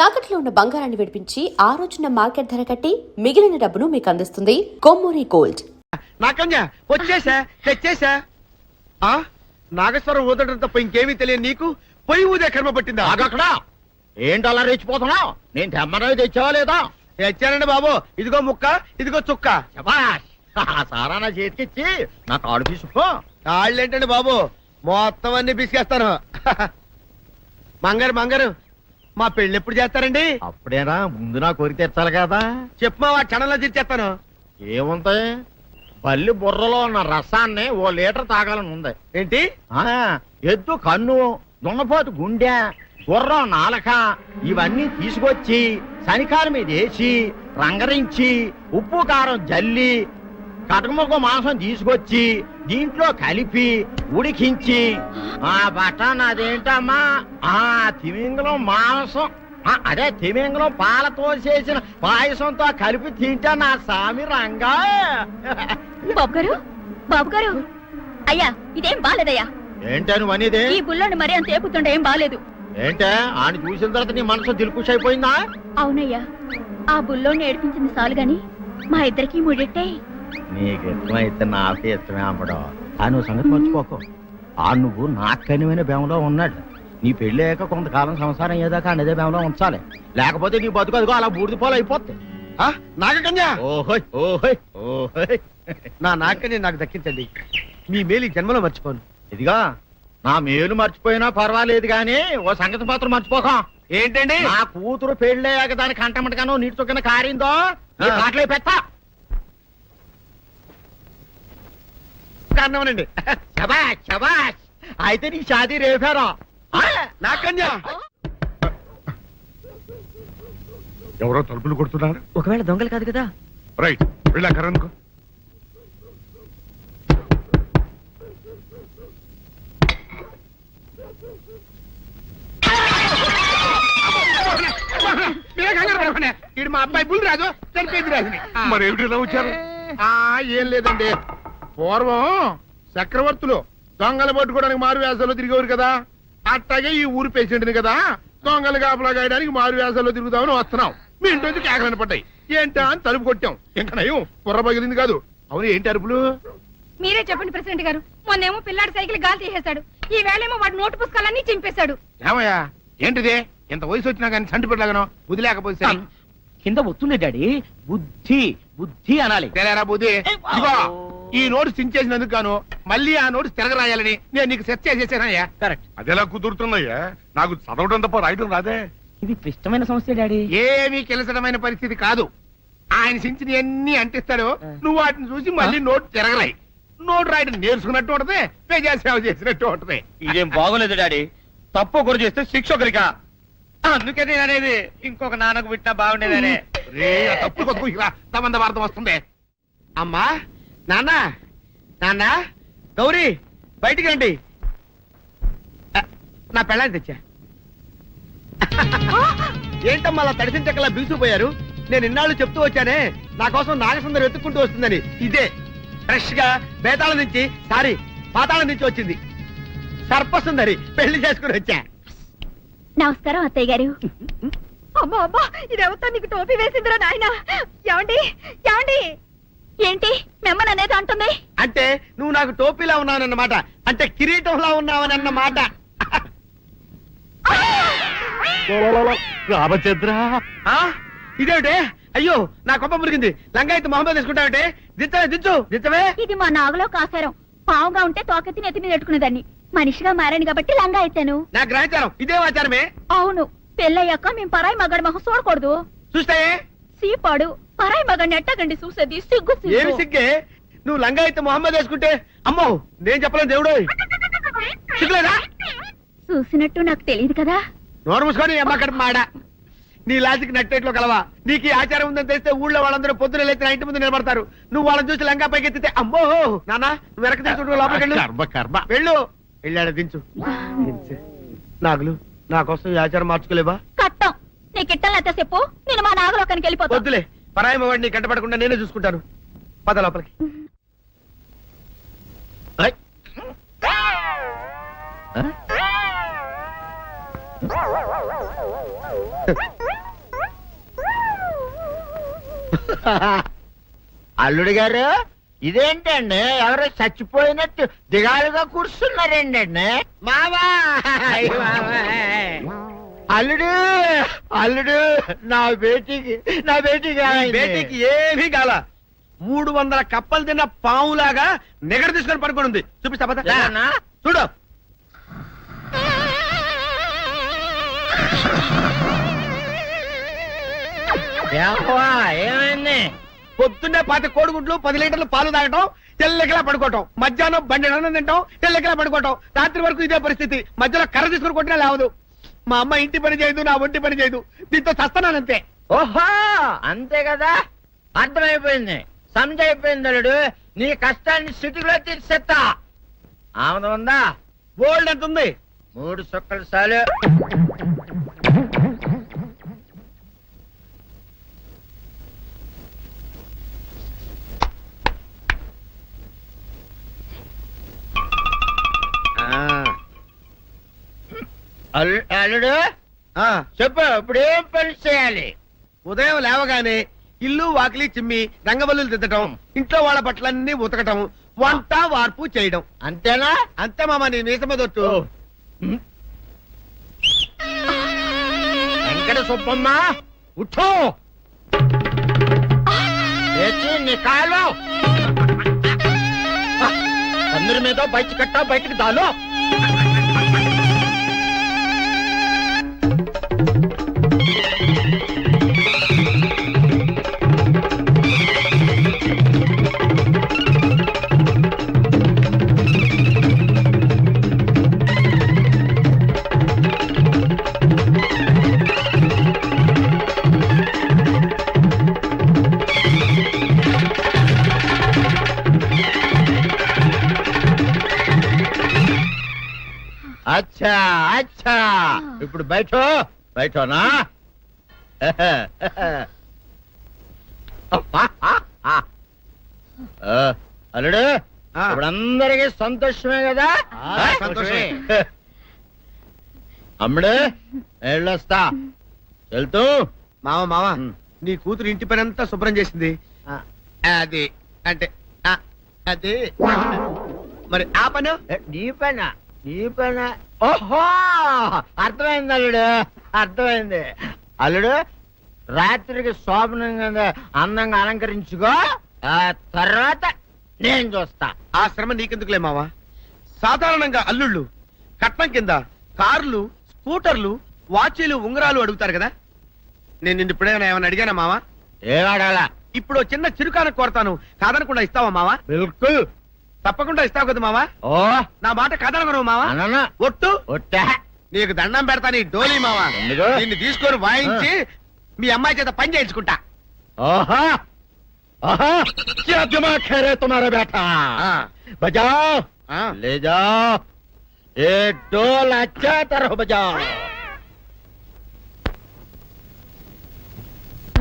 తాకట్లో ఉన్న బంగారాన్ని విడిపించి ఆ రోజున మార్కెట్ ధర కట్టి మిగిలిన డబ్బును మీకు అందిస్తుంది కొమ్మూరి గోల్డ్. నాకన్యా వచ్చేసా తెచ్చేసా. నాగేశ్వరం ఊదడం తప్ప ఇంకేమీ తెలియదు నీకు. పొయ్యి ఊదే కర్మ పట్టిందా? అక్కడ ఏంటి అలా రెచ్చిపోతున్నావు? నేను తెమ్మనవి తెచ్చావా లేదా? తెచ్చానండి బాబు. ఇదిగో ముక్క, ఇదిగో చుక్క. సారా నా చేతికిచ్చి నా కాడు తీసుకో. కాళ్ళేంటండి బాబు, మొత్తం అన్ని బిసికేస్తాను. మంగారు మంగారు, మా పెళ్లి ఎప్పుడు చేస్తారండి? అప్పుడేనా, ముందు నా కోరిక తెచ్చాలి కదా. చెప్పు మా క్షణంలో తీర్చేస్తాను. ఏముంటాయి, బల్లి బుర్రలో ఉన్న రసాన్ని ఓ లీటర్ తాగాలని ఉంది. ఏంటి? ఎద్దు కన్ను, దున్నపోతు గుండె, గుర్రం నాలక ఇవన్నీ తీసుకొచ్చి శనికాల మీద వేసి రంగరించి ఉప్పు కారం జల్లి కటకముక్క మాంసం తీసుకొచ్చి దీంట్లో కలిపి ఉడికించి బటన్ అదేంటమ్మా తిమింగలం మాంసం, అదే తిమింగలం పాలతో చేసిన పాయసంతో కలిపి తింటా నా సామి రంగా. బాబు గారు అయ్యా, ఇదేం బాలేదయ్యా. ఏంటని వనిదే? ఈ బుల్లోని మరీ అంత ఏపుతుండే ఏం బాలేదు. ఏంటే ఆయన చూసిన తర్వాత నీ మనసు దిల్కుష్ అయిపోయిందా? అవునయ్యా, ఆ బుల్లోని ఏడిపించింది చాలు గాని మా ఇద్దరికి ముడిట్టే. నీకు ఇష్టమైతే నాకే ఇష్టమే అమ్మడం. ఆ నువ్వు సంగతి మర్చిపోకు. ఆ నువ్వు నాకు కనివైన బేమలో ఉన్నాడు. నీ పెళ్లి అయ్యాక కొంతకాలం సంసారం ఏదాకా అనేదే బేమలో ఉంచాలి, లేకపోతే నీ బతుకు అదిగో అలా బూడిదిపోలు అయిపోతుంది. నాగకన్యా, ఓహోయ్ ఓహోయ్ ఓహోయ్, నా నాగకన్య నాకు దక్కించండి. మీ మేలు ఈ జన్మలో మర్చిపోను. ఇదిగా నా మేలు మర్చిపోయినా పర్వాలేదు గాని ఓ సంగతి మాత్రం మర్చిపోకం. ఏంటండి? నా కూతురు పెళ్ళయ్యాక దాని కంటమటగానో నీటి చొక్కన కారిందో కాట్లే పెట్టా కారణమనండి. శబాష్ శబాష్, అయితే నీ షాదీ రేపారా? నాకన్యా, ఎవరో తలుపులు కొడుతున్నారు. ఒకవేళ దొంగలు కాదు కదా? రైట్, వెళ్ళాకరనుకో. ఇది మా అబ్బాయి బుల్ రాజు, చనిపోయింది రాజుని. మరి ఏమిటి ఇలా వచ్చారు? ఏం లేదండి, పూర్వం చక్రవర్తులు దొంగలు పట్టుకోవడానికి మారు వేసాల్లో తిరిగేవారు కదా, అట్టాగే ఈ ఊరు పేషెంట్ని కదా దొంగలు కాపలా గాయడానికి మారు వేసాల్లో తిరుగుదామని వస్తున్నాం. మీ ఇంటి కేకలని పడ్డాయి. ఏంటా అని తలుపు కొట్టాం. ఇంకా నయం బుర్ర పగిలింది కాదు. అవును, ఏంటి అరుపులు? మీరే చెప్పండి ప్రెసిడెంట్ గారు. మొన్నేమో పిల్లాడి సైకిల్ గాలి తీసేశాడు, ఈ వేళేమో వాడి నోటు పుస్తకాలన్నీ చింపేశాడు. ఏమయ్యా ఏంటిది? ఇంత వయసు వచ్చినా కానీ సంటి పెట్టలాగను బుద్ధి లేకపోతే కింద వస్తుండే డాడీ, బుద్ధి బుద్ధి అనాలి. తెలేరా బుద్ధి? ఇదిగో, ఈ నోట్స్ చించేసినందుకు గాను మళ్ళీ ఆ నోట్స్ తిరగరాయాలని నేను నీకు సెట్ చేసేసానయ్యా. కరెక్ట్. అదెలా కుదురుతున్నాయ్యా? నాకు చదవడం తప్ప రాయడం రాదే. ఇది క్లిష్టమైన సమస్య డాడీ. ఏమీ కిలసడమైన పరిస్థితి కాదు. ఆయన చించిన అన్ని అంటిస్తాడు, నువ్వు వాటిని చూసి మళ్ళీ నోట్ తిరగరాయి. నోట్ రాయడం నేర్చుకున్నట్టు ఉంటది, ప్రజాసేవ చేసినట్టు ఉంటది. ఇదేం బాగోలేదు డాడీ. తప్పు ఒకరు చేస్తే శిక్ష ఒకరికా? అందుకని అనేది ఇంకొక నాన్నకు పుట్టినా బాగుండేదనే. తప్పు కొద్దు సంబంధ వార్తం వస్తుంది. అమ్మా, నాన్న, నాన్న, గౌరీ బయటికి రండి. నా పెళ్ళాన్ని తెచ్చా. ఏంటమ్మా అలా తడిసిన చెక్కలా బిగుసిపోయారు? నేను ఇన్నాళ్ళు చెప్తూ వచ్చానే నా కోసం నాగసుందరం వెతుక్కుంటూ వస్తుందని. ఇదే ఫ్రెష్ గా బేతాళం నుంచి పాతాళం నుంచి వచ్చింది సర్పసుందరి. పెళ్లి చేసుకుని వచ్చా. నమస్కారం అత్తయ్య గారు. అమ్మా అమ్మా, ఇదెవతో నీకు టోపీ వేసిందిరా నాయన. ఏమండి ఏమండి, ఏంటి మిమ్మల్ని అనేది అంటుంది? అంటే నువ్వు నాకు టోపీలా ఉన్నావన్నమాట, అంటే కిరీటంలా ఉన్నావనన్నమాట. రామచంద్ర, ఇదేమిటే? అయ్యో, నా కొప్ప మురిగింది. లంగా అయితే మొహమ్మద్ తీసుకుంటావంటే? దించవే, దించు, దించవే. ఇది మా నాగులో కాసారం. పావుగా ఉంటే తోకెత్తి నెత్తి మీద పెట్టుకునేదాన్ని. మనిషిగా మారాను కాబట్టి లంగా అయితాను. నా గ్రహచారం ఇదే ఆచారమే. అవును, పెళ్ళయ్యాక మేము పరాయి మగాడి మొహం చూడకూడదు. చూస్తాయే సీపాడు పరాయి మగాడిని ఎట్టగండి చూసేది. సిగ్గు ఏమి సిగ్గే? నువ్వు లంగా అయితే మొహమ్మద్ వేసుకుంటే అమ్మో నేను చెప్పలేను దేవుడు. సిగ్గులేదా? చూసినట్టు నాకు తెలియదు కదా. నోరు మూసుకొని అమ్మకడ మాడ. నీ లాజిక్ నట్టేట్లో కలవా? నీకు ఈ ఆచారం ఉందని తెలిస్తే ఊళ్ళో వాళ్ళందరూ పొద్దున లేచి నా ఇంటి ముందు నిలబడతారు. నువ్వు వాళ్ళని చూసి లంగా పైకి ఎత్తితే అమ్మో నాన్న నువ్వు వెనక తీసుకుంటూ లోపలికి వెళ్ళు. వెళ్ళాడు, దించు. నాగులు, నా కోసం ఈ ఆచారం మార్చుకోలేవా? కట్టం నీకు ఇట్టలేతే చెప్పు, నేను మా నాగలోకానికి వెళ్ళిపోతా. వద్దులే, పరాయి వాడిని కంటపడకుండా నేనే చూసుకుంటాను. పద లోపలికి. అల్లుడు గారు ఇదేంటండి ఎవరో చచ్చిపోయినట్టు దిగాలుగా కూర్చున్నారేంటండి మావా అయ్య బాబాయ్. అల్లుడు అల్లుడు నా బేటీకి బేటీకి ఏమీ కాల 300 కప్పలు తిన్న పావులాగా నిగడ తీసుకొని పడుకొని ఉంది. చూపిస్తా పద. ఏమన్నా? చూడు. ఏమైంది? పొద్దున్నే 10 కోడిగుడ్లు 10 లీటర్లు పాలు తాగటం, తెల్లకిలా పడుకోవటం, మధ్యాహ్నం బండి అన్నం తింటాం, తెల్లకిలా పడుకోవటం, రాత్రి వరకు ఇదే పరిస్థితి. మధ్యలో కర్ర తీసుకుని కొట్టినా లేవదు. మా అమ్మ ఇంటి పని చేయదు, నా ఒంటి పని చేయదు. దీంతో చస్తున్నానంతే. ఓహో అంతే కదా, అర్థమైపోయింది, సమజైపోయింది. అల్లుడు నీ కష్టాన్ని సిటీలో తీర్చేస్తా. ఆమె ఉందా? గోల్డ్ ఎంత ఉంది? 3 సుక్కలు చాలు. అల్లుడు ఆ, చెప్పు, ఇప్పుడు ఏం పని చేయాలి? ఉదయం లేవగానే ఇల్లు వాకిలి చిమ్మి రంగవల్లులు దిద్దటం, ఇంట్లో వాళ్ళ బట్టలన్నీ ఉతకటం, వంట వార్పు చేయడం. అంతేనా? అంతే మామ, నీ మీసమదొట్టు. వెంకట సుబ్బమ్మ ఉఠో, లేచి నీ కాలు అందరి మీద బయట కట్టా, బయటికి దాలో. అచ్చా అచ్చా, ఇప్పుడు బయటనా? అల్లుడు ఆ. ఇప్పుడు అందరికి సంతోషమే కదా? సంతోషమే. అమ్ముడు వెళ్ళొస్తా, వెళ్తూ. మామ నీ కూతురు ఇంటి పని అంతా శుభ్రం చేసింది. అది అంటే అది మరి ఆ పను నీ పైన ఓహో అర్థమైంది అల్లుడు, అర్థమైంది. అల్లుడు రాత్రికి శోభనంగా అందంగా అలంకరించుకో, ఆ తర్వాత నేను చూస్తా. ఆ శ్రమ నీకెందుకులే మావా. సాధారణంగా అల్లుళ్ళు కట్నం కింద కార్లు, స్కూటర్లు, వాచీలు, ఉంగరాలు అడుగుతారు కదా. నేను నిన్ను ఇప్పుడేమైనా ఏమైనా అడిగానా మావా? ఏవాడాలా? ఇప్పుడు చిన్న చిరుకాన కోరతాను, కాదనకుండా ఇస్తావా మావా? బిల్కుల్ తప్పకుండా ఇస్తావు కదా మావా. ఓ నా మాట కాదనగను మావా. అననా ఒట్టు ఒట్టా. నీకు దండం పెడతా నీ డోలీ మావా. ఎందుకు? దీన్ని తీసుకొని వాయించి మీ అమ్మాయి చేత పని చేయించుకుంటా. ओहा ओहा क्या दिमाग है रे तुम्हारा बेटा बजाओ ले जाओ ये डोल अच्छा तरह बजाओ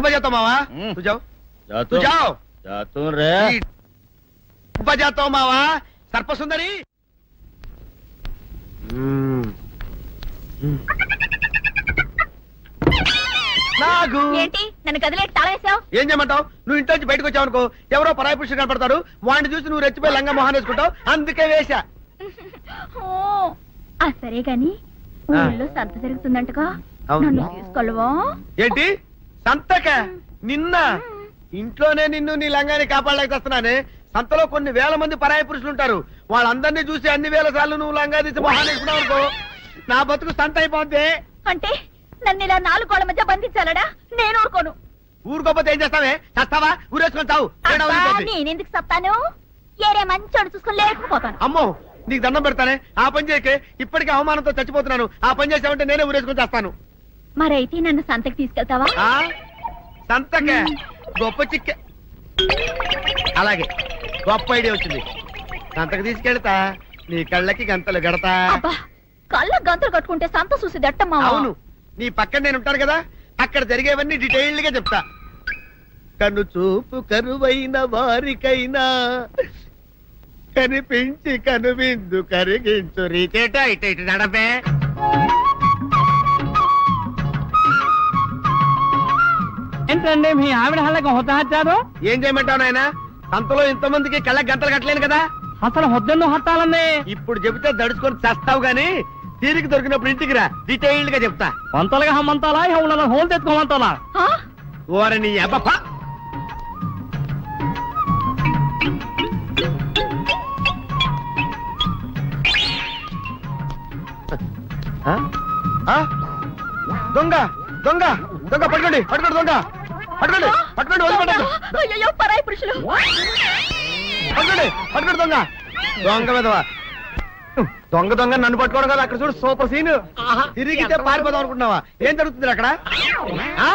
बजाता मावा तू जाओ जा तू जाओ जा तू रे बजाता मावा सर्पसुंदरी నాగు ఏంటి నన్ను గదిలేటి తాళేసావు? ఏం చేయమంటావు? నువ్వు ఇంట్లో నుంచి బయటకు వచ్చావు అనుకో, ఎవరో పరాయి పురుషులు కనపడతారు, వాడిని చూసి నువ్వు రెచ్చిపోయి లంగా మొహాన్ని వేసుకుంటావు, అందుకే వేశా. సరే గాని ఊళ్ళో సంత జరుగుతుందంటగా, అవును. నన్ను తీసుకెళ్ళవా? ఏంటి సంతక? నిన్న ఇంట్లోనే నిన్ను నీ లంగాన్ని కాపాడలేక వస్తున్నానే. సంతలో కొన్ని వేల మంది పరాయి పురుషులు ఉంటారు, వాళ్ళందరినీ చూసి అన్ని వేల సార్లు నువ్వు లంగా తీసి మొహాన్ని వేసుకున్నావు అనుకో, నా బతుకు సంత అయిపోద్ది. అంటే నన్ను ఇలా 4 గోళ్ల మధ్య బంధించాలడా? నేను ఊరుకోను. ఊరుకోపోతే ఏం చేస్తావే? చస్తావా? ఊరేసుకొని చావు. తేడా అబ్బా, వదిలిపోద్ది. నేనెందుకు చెప్తాను? ఏరే మంచోడు చూసుకుని లేకపోతాను. అమ్మో నీకు దండం పెడతానే, ఆ పని చేయకే. ఇప్పటికే అవమానంతో చచ్చిపోతున్నాను, ఆ పని చేసావంటే నేనే ఊరేసుకొని చేస్తాను. మరైతే నన్ను సంతకి తీసుకెళ్తావా? సంతకే గొప్ప చిక్క. అలాగే గొప్ప ఐడియా వచ్చింది. సంతకు తీసుకెళ్తా, నీ కళ్ళకి గంతలు గడతా. అబ్బా, కళ్ళ గంతులు కట్టుకుంటే సంత చూసి దట్టమ్మా. అవును, నీ పక్కన నేను ఉంటాను కదా, అక్కడ జరిగేవన్నీ డీటెయిల్డ్ గా చెప్తా. కను చూపు కరువైన వారికైనా కనిపించి కనువిందు కరిగించు రీచేట ఇట ఇటు నడపే. ఏంటండి మీ ఆవిడ హళ్ళకి హొత్తహచ్చారు? ఏం చేయమంటావు నాయన? సంతలో ఇంతమందికి కళ్ళ గంటలు కట్టలేను కదా. అసలు హొద్దెందు హత్తాలండి? ఇప్పుడు చెబితే దడుచుకొని చస్తావు గాని తీరికి దొరికినప్పుడు ఇంటికి రా, డీటెయిల్డ్ గా చెప్తా. వంతలుగా హమ్మంతాలా ఎవరు హోల్ తెచ్చుకోమంతాలా? ఓర నీ అబ్బప్ప. ఆ? ఆ? దొంగ దొంగ దొంగ పట్టుకోండి పట్టుకోండి దొంగ పట్టుకోండి పట్టుకోండి వదిలిపెట్టండి. అయ్యో పరాయి పురుషులు. పట్టుకోండి పట్టుకోండి దొంగ దొంగ విధవా. దొంగ దొంగ నన్ను పట్టుకోవడం కదా. అక్కడ చూడు సూపర్ సీన్. తిరిగితే పారిపోదాం అనుకుంటున్నావా? ఏం జరుగుతుంది అక్కడ? ఆ?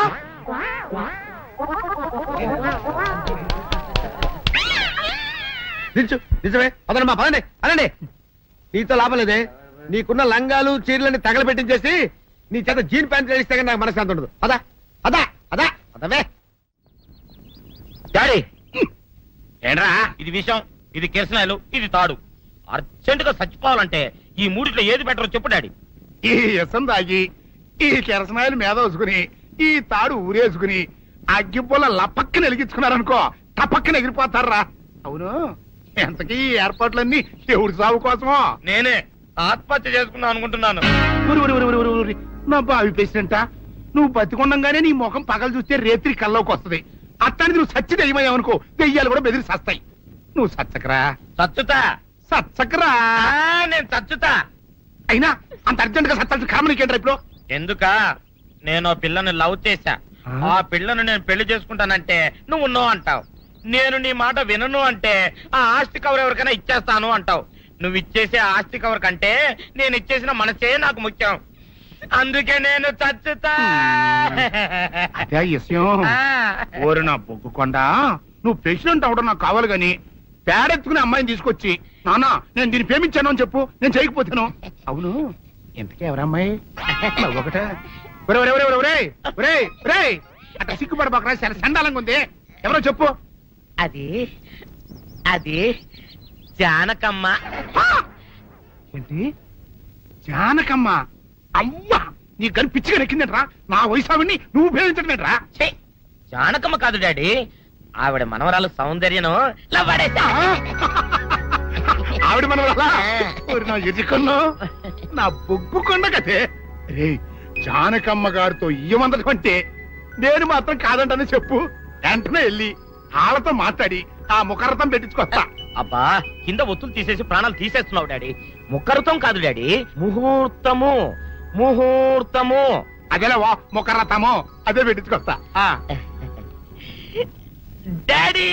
దించు నిజమే. పదండి మా పదండి అనండి. నీతో లాభం లేదే. నీకున్న లంగాలు చీరలని తగలబెట్టించేసి నీ చేత జీన్ ప్యాంట్ వేస్తే కానీ నాకు మనశ్శాంతి ఉండదు. అదా అదా అదా అదవే. డాడీ ఏంట్రా ఇది విషయం, ఇది కిరసనాయలు, ఇది తాడు. అర్జెంట్ గా చచ్చిపోవాలంటే ఈ మూడిట్లో ఏది బెటర్ చెప్పు డాడీ. ఈ ఇసం తాగి ఈ కిరసనాయలు మీద వేసుకుని ఈ తాడు ఊరేసుకుని అగ్గిపుల్ల లపక్కన వెలిగించుకున్నారనుకో టపక్కన ఎగిరిపోతారా. అవును, ఎంతకీ ఈ ఏర్పాట్లన్నీ ఎవరి సాగు కోసమో? నేనే ఆత్మహత్య చేసుకుందాం అనుకుంటున్నాను. ఊరి ఊరి ఊరి ఊరి ఊరి నా బావి పేసినంట. నువ్వు బతికొండంగానే నీ ముఖం పగలు చూస్తే రేత్రి కల్లోకి వస్తుంది. అట్టానికి నువ్వు సచ్చి దెయ్యమయ్యావనుకో దెయ్యాలు కూడా బెదిరి సస్తాయి. నువ్వు సచ్చకరా చచ్చుతా. సచ్చకరా. నేను చచ్చుతా. అయినా అంత అర్జెంట్ గా సత్తాల్సిన కర్మ నీకేంట్రా ఇప్పుడు? ఎందుక నేను పిల్లని లవ్ చేశా. ఆ పిల్లను నేను పెళ్లి చేసుకుంటానంటే నువ్వు నో అంటావు. నేను నీ మాట వినను అంటే ఆ ఆస్తి కవర్ ఎవరికైనా ఇచ్చేస్తాను అంటావు. నువ్వు ఇచ్చేసే ఆస్తి కవర్ కంటే నేను ఇచ్చేసిన మనసే నాకు ముఖ్యం. అందుకే నేను చచ్చుతా. అదే విషయం. ఓరి నా బొగ్గుకొండ, నువ్వు ప్రెసిడెంట్ అవడం నాకు కావాలి గాని పేడెత్తుకునే అమ్మాయిని తీసుకొచ్చి నానా నేను దీన్ని ప్రేమించాను అని చెప్పు, నేను చేయకపోతాను. అవును, ఇంతకీ ఎవరమ్మాయి? ఒకటే అట్లా సిగ్గుపడబాకరా, చాలా సండాలంగా ఉంది. ఎవరో చెప్పు. అది అది జానకమ్మ. ఏంటి జానకమ్మ? అమ్మా, నీ గని పిచ్చిగా నెక్కిందంట్రా. నా వయసావిని నువ్వు ప్రేమించట్లేట్రా. ఛీ, జానకమ్మ కాదు డాడీ, ఆవిడ మనవరాలు సౌందర్యను ఆవిడ మన నా ఎదుకున్నా నా బొగ్గుకొండ కదే. రే, జానకమ్మ గారితో ఇయ్యమందడం అంటే నేను మాత్రం కాదంటని చెప్పు. వెంటనే వెళ్ళి వాళ్ళతో మాట్లాడి ఆ ముఖరథం పెట్టించుకొస్తా. అబ్బా, కింద ఒత్తులు తీసేసి ప్రాణాలు తీసేస్తున్నావు డాడీ. ముఖరుతం కాదు డాడీ, ముహూర్తము. ముహూర్తము అదేలా వా ముఖరథము, అదే పెట్టించుకొస్తా. డాడీ,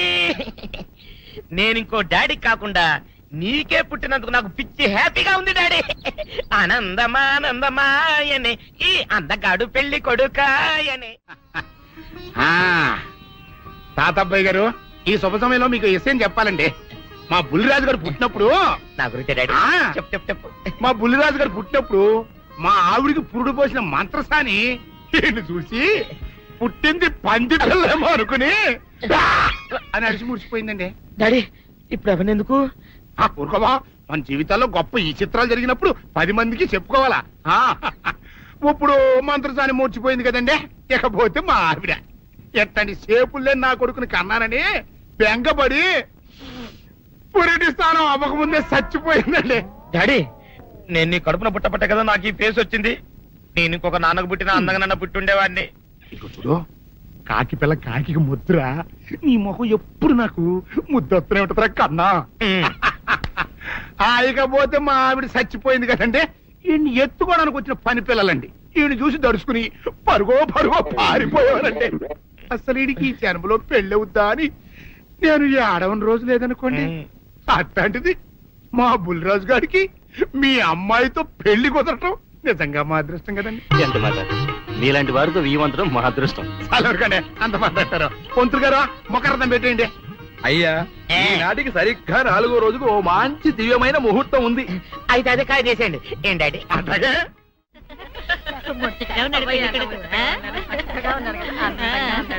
నేను ఇంకో డాడీ కాకుండా నీకే పుట్టినందుకు నాకు పిచ్చి హ్యాపీగా ఉంది డాడీ. ఆనందమానందమాయనే ఈ అందగాడు పెళ్లి కొడుకాయనే. తాతబ్బాయి గారు, ఈ శుభ సమయంలో మీకు విషయం చెప్పాలండి. మా బుల్లిరాజు గారు పుట్టినప్పుడు నా గురించి డాడీ చెప్పు చెప్పు చెప్పు. మా బుల్లిరాజు గారు పుట్టినప్పుడు మా ఆవిడికి పురుడు పోసిన మంత్రసాని ఈయన్ని చూసి పుట్టింది పంది పిల్లేమో అనుకుని అని అడిచి ముడిచిపోయిందండి. డాడీ ఇప్పుడు ఎవరినెందుకు? ఆ ఊరుకోవా, మన జీవితాల్లో గొప్ప ఈ చిత్రాలు జరిగినప్పుడు 10 మందికి చెప్పుకోవాలా. ఇప్పుడు మంత్రసాని మూర్చిపోయింది కదండి. ఇకపోతే మా ఆవిడ ఎట్టండి సేపుల్లే నా కొడుకుని కన్నానని బెంగపడి పురిటి స్థానం అవ్వకముందే చచ్చిపోయిందండి. డాడీ, నేను నీ కడుపున పుట్టపట్ట కదా నాకు ఈ ఫేస్ వచ్చింది. నేను ఇంకొక నాన్నకు పుట్టిన అందంగా నన్ను పుట్టుండేవాడిని. ఇక చూడు, కాకి పిల్ల కాకి ముద్దురా. నీ మొహం ఎప్పుడు నాకు ముద్దొత్తనే ఉంటుందిరా కన్నా. ఇకపోతే మా ఆవిడ చచ్చిపోయింది కదండి. ఈయన్ని ఎత్తుకోవడానికి వచ్చిన పని పిల్లలండి. ఈయన చూసి దడుచుకుని పరుగో పారిపోయేవారండి. అసలు ఈడికి ఈ జన్మలో పెళ్ళవుద్దా అని నేను ఆడవని రోజు లేదనుకోండి. అట్లాంటిది మా బుల్లిరాజు గారికి మీ అమ్మాయితో పెళ్లి కుదరటం నిజంగా మా అదృష్టం కదండి. ఎంత మాట, నీలాంటి వారితో వీయమంతరం మా అదృష్టం. చాలవరకండి, అంత మాట్లాడతారు. పొంతులు గారు మొకరదం పెట్టేయండి. అయ్యా, ఈనాటికి సరిగ్గా 4వ రోజుకు ఓ మంచి దివ్యమైన ముహూర్తం ఉంది. అయితే అదే కాయ చేసేయండి. ఏం డాడీ? అట్లాగే